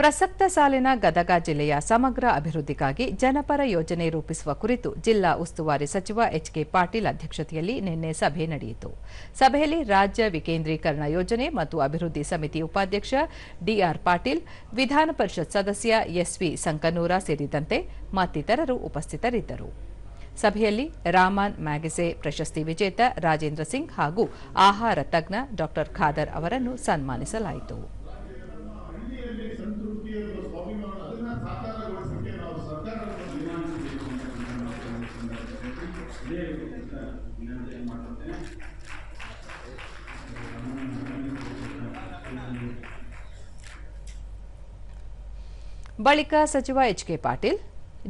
ಪ್ರಸಕ್ತ ಸಾಲಿನ ಗದಗ ಜಿಲ್ಲೆಯ ಸಮಗ್ರ ಅಭಿವೃದ್ಧಿಗಾಗಿ ಜನಪರ ಯೋಜನೆ ರೂಪಿಸುವ ಕುರಿತು ಜಿಲ್ಲಾ ಉಸ್ತುವಾರಿ ಸಚಿವ ಎಚ್.ಕೆ. ಪಾಟೀಲ್ ಅಧ್ಯಕ್ಷತೆಯಲ್ಲಿ ನಿನ್ನೆ ಸಭೆ ನಡೆಯಿತು. ಸಭೆಯಲ್ಲಿ ರಾಜ್ಯ ವಿಕೇಂದ್ರೀಕರಣ ಯೋಜನೆ ಮತ್ತು ಅಭಿವೃದ್ಧಿ ಸಮಿತಿ ಉಪಾಧ್ಯಕ್ಷ ಡಿಆರ್ ಪಾಟೀಲ್, ವಿಧಾನ ಪರಿಷತ್ ಸದಸ್ಯ ಎಸ್ವಿ ಸಂಕನೂರ ಸೇರಿದಂತೆ ಮತ್ತಿತರರು ಉಪಸ್ಥಿತರಿದ್ದರು. ಸಭೆಯಲ್ಲಿ ರಾಮನ್ ಮ್ಯಾಗಸೆ ಪ್ರಶಸ್ತಿ ವಿಜೇತ ರಾಜೇಂದ್ರ ಸಿಂಗ್ ಹಾಗೂ ಆಹಾರ ತಜ್ಞ ಡಾ ಖಾದರ್ ಅವರನ್ನು ಸನ್ಮಾನಿಸಲಾಯಿತು. ಬಳಿಕ ಸಚಿವ ಎಚ್.ಕೆ. ಪಾಟೀಲ್,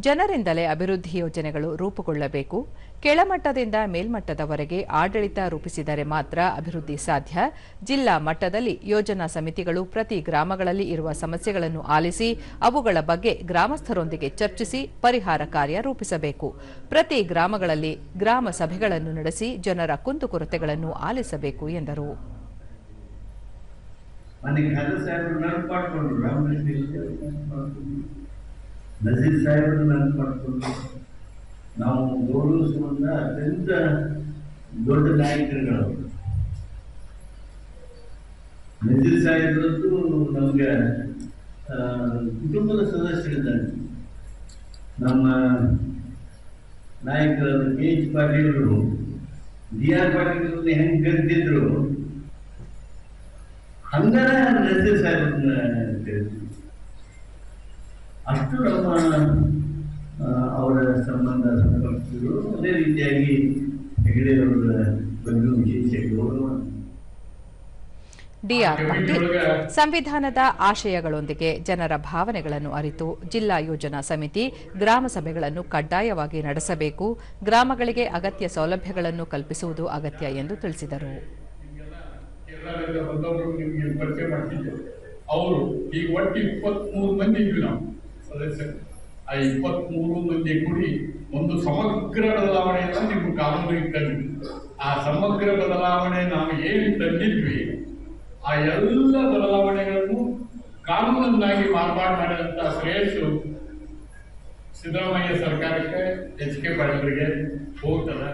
ಜನರಿಂದಲೇ ಅಭಿವೃದ್ಧಿ ಯೋಜನೆಗಳು ರೂಪುಗೊಳ್ಳಬೇಕು. ಕೆಳಮಟ್ಟದಿಂದ ಮೇಲ್ಮಟ್ಟದವರೆಗೆ ಆಡಳಿತ ರೂಪಿಸಿದರೆ ಮಾತ್ರ ಅಭಿವೃದ್ಧಿ ಸಾಧ್ಯ. ಜಿಲ್ಲಾ ಮಟ್ಟದಲ್ಲಿ ಯೋಜನಾ ಸಮಿತಿಗಳು ಪ್ರತಿ ಗ್ರಾಮಗಳಲ್ಲಿ ಇರುವ ಸಮಸ್ಯೆಗಳನ್ನು ಆಲಿಸಿ ಅವುಗಳ ಬಗ್ಗೆ ಗ್ರಾಮಸ್ಥರೊಂದಿಗೆ ಚರ್ಚಿಸಿ ಪರಿಹಾರ ಕಾರ್ಯ ರೂಪಿಸಬೇಕು. ಪ್ರತಿ ಗ್ರಾಮಗಳಲ್ಲಿ ಗ್ರಾಮ ಸಭೆಗಳನ್ನು ನಡೆಸಿ ಜನರ ಕುಂದುಕೊರತೆಗಳನ್ನು ಆಲಿಸಬೇಕು ಎಂದರು. ನಜೀರ್ ಸಾಹೇಬರನ್ನು ನೆನಪು ಮಾಡಿಕೊಂಡು ನಾವು ಗೌರವಿಸುವಂತ ಅತ್ಯಂತ ದೊಡ್ಡ ನಾಯಕರುಗಳು. ನಜೀರ್ ಸಾಹೇಬರದ್ದು ನಮಗೆ ಕುಟುಂಬದ ಸದಸ್ಯರಿದ್ದಾರೆ. ನಮ್ಮ ನಾಯಕರಾದ ಕೆ.ಎಚ್. ಪಾಟೀಲರು ಡಿ.ಆರ್. ಪಾಟೀಲರನ್ನ ಹೆಂಗೆ ಕರೆದಿದ್ರು ಹಂಗಾರ ನಜೀರ್ ಸಾಹೇಬರನ್ನ ಕರೆದಿದ್ರು. ಅಷ್ಟು ನಮ್ಮ ಅವರ ಸಂಬಂಧ ಸಂಪರ್ಕಿಸಿದ್ರು. ಅದೇ ರೀತಿಯಾಗಿ ಹೆಗಡೆಯವರ ಬಗ್ಗೆ ವಿಶೇಷ ಗೌರವ. ಡಿಆರ್ ಪಾಟೀಲ್, ಸಂವಿಧಾನದ ಆಶಯಗಳೊಂದಿಗೆ ಜನರ ಭಾವನೆಗಳನ್ನು ಅರಿತು ಜಿಲ್ಲಾ ಯೋಜನಾ ಸಮಿತಿ ಗ್ರಾಮ ಸಭೆಗಳನ್ನು ಕಡ್ಡಾಯವಾಗಿ ನಡೆಸಬೇಕು. ಗ್ರಾಮಗಳಿಗೆ ಅಗತ್ಯ ಸೌಲಭ್ಯಗಳನ್ನು ಕಲ್ಪಿಸುವುದು ಅಗತ್ಯ ಎಂದು ತಿಳಿಸಿದರು. ಅವರು ಈಗ ಒಟ್ಟು 23 ಮಂದಿ ಇದ್ವಿ ನಾವು ಸದಸ್ಯರು. ಆ 23 ಮಂದಿ ಕೂಡಿ ಒಂದು ಸಮಗ್ರ ಬದಲಾವಣೆಯನ್ನು ನಿಮ್ಮ ಕಾನೂನಿಗೆ ತಂದಿದ್ವಿ. ಆ ಸಮಗ್ರ ಬದಲಾವಣೆ ನಾವು ಏನು ತಂದಿದ್ವಿ ಆ ಎಲ್ಲ ಬದಲಾವಣೆಗಳನ್ನು ಕಾನೂನನ್ನಾಗಿ ಮಾರ್ಪಾಡು ಮಾಡಿದಂಥ ಶ್ರೇಯಸ್ಸು ಸಿದ್ದರಾಮಯ್ಯ ಸರ್ಕಾರಕ್ಕೆ, ಎಚ್.ಕೆ. ಪಾಟೀಲರಿಗೆ ಹೋಗ್ತದೆ.